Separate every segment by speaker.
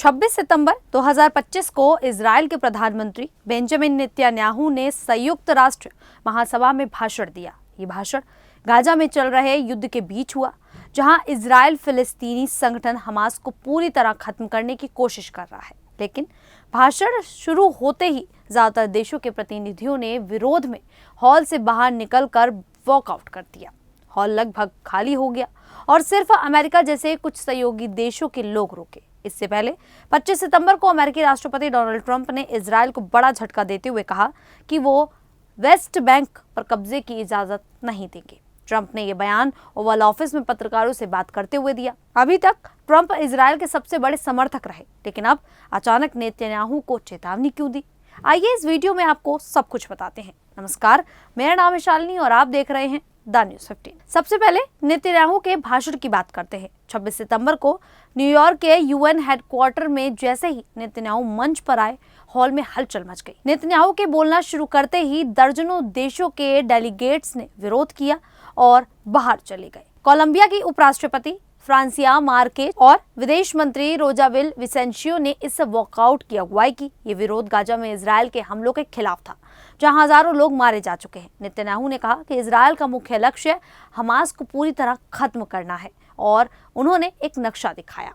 Speaker 1: 26 सितंबर 2025 को इजराइल के प्रधानमंत्री बेंजामिन नेतन्याहू ने संयुक्त राष्ट्र महासभा में भाषण दिया। ये भाषण गाजा में चल रहे युद्ध के बीच हुआ, जहां इजराइल फिलिस्तीनी संगठन हमास को पूरी तरह खत्म करने की कोशिश कर रहा है। लेकिन भाषण शुरू होते ही ज्यादातर देशों के प्रतिनिधियों ने विरोध में हॉल से बाहर निकलकर वॉकआउट कर दिया। हॉल लगभग खाली हो गया और सिर्फ अमेरिका जैसे कुछ सहयोगी देशों के लोग रुके। इससे पहले 25 सितंबर को अमेरिकी राष्ट्रपति डोनाल्ड ट्रंप ने इजराइल को बड़ा झटका देते हुए कहा कि वो वेस्ट बैंक पर कब्जे की इजाजत नहीं देंगे। ट्रंप ने यह बयान ओवल ऑफिस में पत्रकारों से बात करते हुए दिया। अभी तक ट्रंप इजराइल के सबसे बड़े समर्थक रहे, लेकिन अब अचानक नेतन्याहू को चेतावनी क्यों दी? आइए इस वीडियो में आपको सब कुछ बताते हैं। नमस्कार, मेरा नाम है शालिनी और आप देख रहे हैं द न्यूज़ 15। सबसे पहले नेतन्याहू के भाषण की बात करते हैं। 26 सितंबर को न्यूयॉर्क के यूएन हेडक्वार्टर में जैसे ही नेतन्याहू मंच पर आए, हॉल में हलचल मच गई। नेतन्याहू के बोलना शुरू करते ही दर्जनों देशों के डेलीगेट्स ने विरोध किया और बाहर चले गए। कोलंबिया की उपराष्ट्रपति फ्रांसिया मार्केज और विदेश मंत्री रोजाविल विसेंशियो ने इस वॉकआउट की अगुवाई की। ये विरोध गाजा में इजराइल के हमलों के खिलाफ था, जहां हजारों लोग मारे जा चुके हैं। नेतन्याहू ने कहा कि इजराइल का मुख्य लक्ष्य हमास को पूरी तरह खत्म करना है और उन्होंने एक नक्शा दिखाया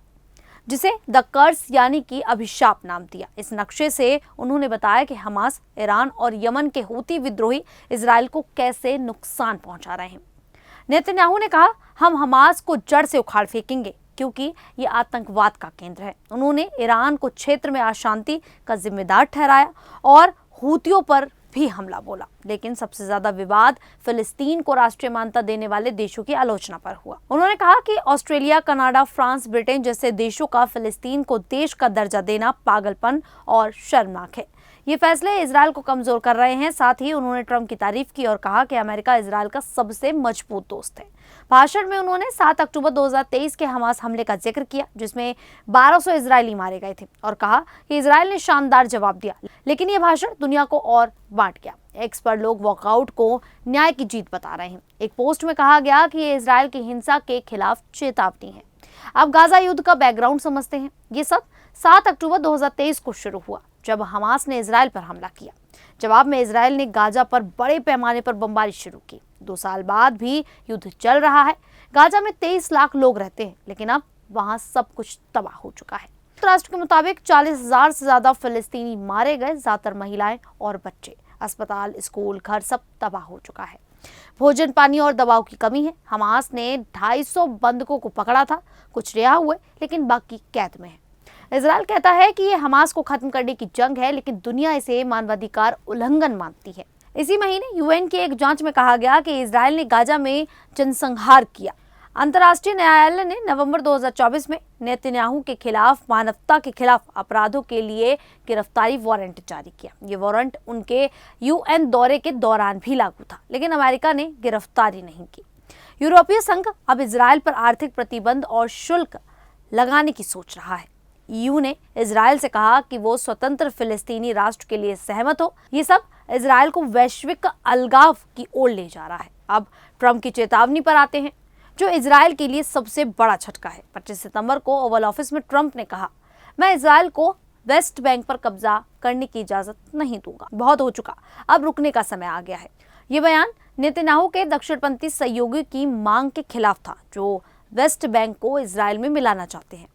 Speaker 1: जिसे द कर्स यानी कि अभिशाप नाम दिया। इस नक्शे से उन्होंने बताया कि हमास, ईरान और यमन के हूती विद्रोही इजराइल को कैसे नुकसान पहुंचा रहे हैं। नेतन्याहू ने कहा, हम हमास को जड़ से उखाड़ फेंकेंगे क्योंकि ये आतंकवाद का केंद्र है। उन्होंने ईरान को क्षेत्र में अशांति का जिम्मेदार ठहराया और हूतियों पर भी हमला बोला। लेकिन सबसे ज्यादा विवाद फिलिस्तीन को राष्ट्रीय मान्यता देने वाले देशों की आलोचना पर हुआ। उन्होंने कहा कि ऑस्ट्रेलिया, कनाडा, फ्रांस, ब्रिटेन जैसे देशों का फिलिस्तीन को देश का दर्जा देना पागलपन और शर्मनाक है। ये फैसले इजराइल को कमजोर कर रहे हैं। साथ ही उन्होंने ट्रंप की तारीफ की और कहा कि अमेरिका इजराइल का सबसे मजबूत दोस्त है। भाषण में उन्होंने 7 अक्टूबर 2023 के हमास हमले का जिक्र किया, जिसमें 1200 इजरायली मारे गए थे, और कहा कि इजराइल ने शानदार जवाब दिया। लेकिन यह भाषण दुनिया को और बांट गया। एक्स पर लोग वॉकआउट को न्याय की जीत बता रहे हैं। एक पोस्ट में कहा गया कि ये इजराइल की हिंसा के खिलाफ चेतावनी है। अब गाजा युद्ध का बैकग्राउंड समझते हैं। ये सब 7 अक्टूबर 2023 को शुरू हुआ, जब हमास ने इजराइल पर हमला किया। जवाब में इजराइल ने गाजा पर बड़े पैमाने पर बमबारी शुरू की। 2 साल बाद भी युद्ध चल रहा है। गाजा में 23 लाख लोग रहते हैं, लेकिन अब वहां सब कुछ तबाह हो चुका है। राष्ट्र के मुताबिक 40,000 से ज्यादा फिलिस्तीनी मारे गए, ज्यादातर महिलाएं और बच्चे। अस्पताल, स्कूल, घर सब तबाह हो चुका है। भोजन, पानी और दवाओं की कमी है। हमास ने 250 बंधकों को पकड़ा था, कुछ रिहा हुए, लेकिन बाकी कैद में है। इजराइल कहता है कि ये हमास को खत्म करने की जंग है, लेकिन दुनिया इसे मानवाधिकार उल्लंघन मानती है। इसी महीने यूएन की एक जांच में कहा गया कि इजराइल ने गाजा में जनसंहार किया। अंतर्राष्ट्रीय न्यायालय ने नवंबर 2024 में नेतन्याहू के खिलाफ मानवता के खिलाफ अपराधों के लिए गिरफ्तारी वारंट जारी किया। ये वारंट उनके यूएन दौरे के दौरान भी लागू था, लेकिन अमेरिका ने गिरफ्तारी नहीं की। यूरोपीय संघ अब इजराइल पर आर्थिक प्रतिबंध और शुल्क लगाने की सोच रहा है। ईयू ने इजराइल से कहा कि वो स्वतंत्र फिलिस्तीनी राष्ट्र के लिए सहमत हो। ये सब इजराइल को वैश्विक अलगाव की ओर ले जा रहा है। अब ट्रंप की चेतावनी पर आते हैं, जो इजराइल के लिए सबसे बड़ा झटका है। 25 सितंबर को ओवल ऑफिस में ट्रंप ने कहा, मैं इजराइल को वेस्ट बैंक पर कब्जा करने की इजाजत नहीं दूंगा। बहुत हो चुका, अब रुकने का समय आ गया है। ये बयान नेतन्याहू के दक्षिणपंथी सहयोगी की मांग के खिलाफ था, जो वेस्ट बैंक को इजराइल में मिलाना चाहते हैं।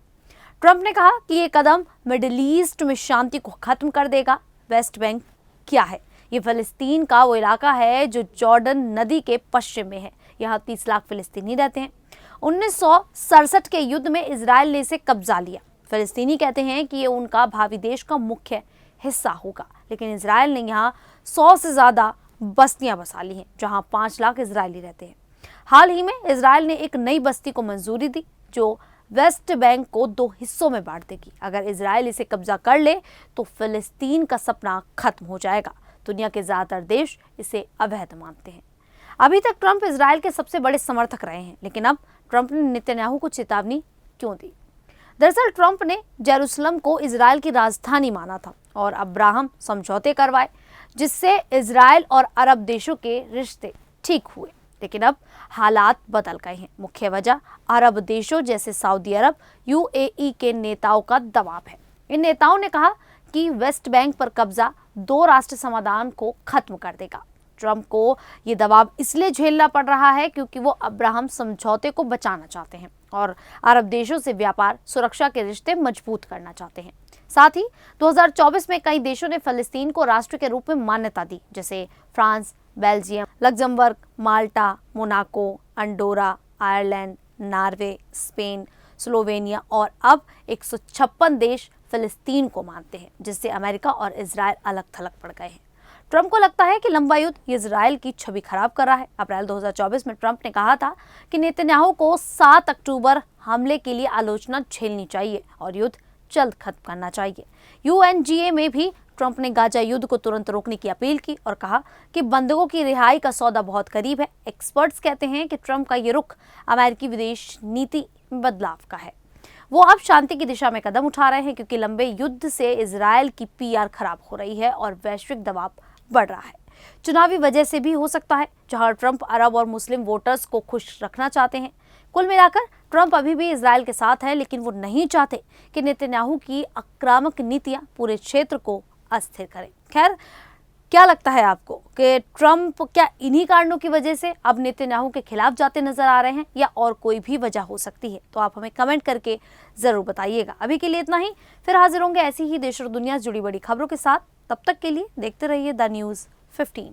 Speaker 1: ट्रंप ने कहा कि ये कदम मिडिल ईस्ट में शांति को खत्म कर देगा। वेस्ट बैंक क्या है? ये फिलिस्तीन का वो इलाका है जो जॉर्डन नदी के पश्चिम में है। यहाँ 30 लाख फिलिस्तीनी रहते हैं। 1967 के युद्ध में इजराइल ने इसे कब्जा लिया। फिलिस्तीनी कहते हैं कि ये उनका भावी देश का मुख्य हिस्सा होगा, लेकिन इजराइल ने यहाँ 100 से ज्यादा बस्तियां बसा ली हैं, जहाँ 5 लाख इजरायली रहते हैं। हाल ही में इजराइल ने एक नई बस्ती को मंजूरी दी, जो वेस्ट बैंक को 2 हिस्सों में बांट देगी। अगर इजराइल इसे कब्जा कर ले तो फिलिस्तीन का सपना खत्म हो जाएगा। दुनिया के ज्यादातर देश इसे अवैध मानते हैं। अभी तक ट्रंप इजराइल के सबसे बड़े समर्थक रहे हैं, लेकिन अब ट्रंप ने नेतन्याहू को चेतावनी क्यों दी? दरअसल ट्रंप ने जेरूसलम को इजराइल की राजधानी माना था और अब्राहम समझौते करवाए, जिससे इजराइल और अरब देशों के रिश्ते ठीक हुए। लेकिन अब हालात बदल गए हैं। मुख्य वजह अरब देशों जैसे सऊदी अरब, यूएई के नेताओं का दबाव है। इन नेताओं ने कहा कि वेस्ट बैंक पर कब्जा 2 राष्ट्र समाधान को खत्म कर देगा। ट्रंप को ये दबाव इसलिए झेलना पड़ रहा है क्योंकि वो अब्राहम समझौते को बचाना चाहते हैं और अरब देशों से व्यापार सुरक्षा के रिश्ते मजबूत करना चाहते हैं। साथ ही 2024 में कई देशों ने फिलिस्तीन को राष्ट्र के रूप में मान्यता दी, जैसे France, Belgium, Luxembourg, Malta, Monaco, Andorra, Ireland, Norway, Spain, Slovenia और अब 156 देश फिलिस्तीन को मानते हैं, जिससे अमेरिका और इजराइल अलग थलग पड़ गए हैं। ट्रंप को लगता है कि लंबा युद्ध इजराइल की छवि खराब कर रहा है। अप्रैल 2024 में ट्रंप ने कहा था कि नेतन्याहू को 7 अक्टूबर हमले के लिए आलोचना झेलनी चाहिए और युद्ध जल्द खत्म करना चाहिए। UNGA में भी ट्रंप ने गाजा युद्ध को तुरंत रोकने की अपील की और कहा कि बंधकों की रिहाई का सौदा बहुत करीब है। एक्सपर्ट्स कहते हैं कि ट्रंप का ये रुख अमेरिकी विदेश नीति में बदलाव का है। वो अब शांति की दिशा में कदम उठा रहे हैं क्योंकि लंबे युद्ध से इजराइल की PR खराब हो रही है और वैश्विक दबाव बढ़ रहा है। चुनावी वजह से भी हो सकता है, जहां ट्रंप अरब और मुस्लिम वोटर्स को खुश रखना चाहते हैं। कुल मिलाकर ट्रंप अभी भी इजराइल के साथ है, लेकिन वो नहीं चाहते कि नेतन्याहू की आक्रामक नीतियां पूरे क्षेत्र को अस्थिर करें। खैर, क्या लगता है आपको कि ट्रंप क्या इन्हीं कारणों की वजह से अब नेतन्याहू के खिलाफ जाते नजर आ रहे हैं या और कोई भी वजह हो सकती है? तो आप हमें कमेंट करके जरूर बताइएगा। अभी के लिए इतना ही, फिर हाजिर होंगे ऐसी ही देश और दुनिया से जुड़ी बड़ी खबरों के साथ। तब तक के लिए देखते रहिए द न्यूज़ 15।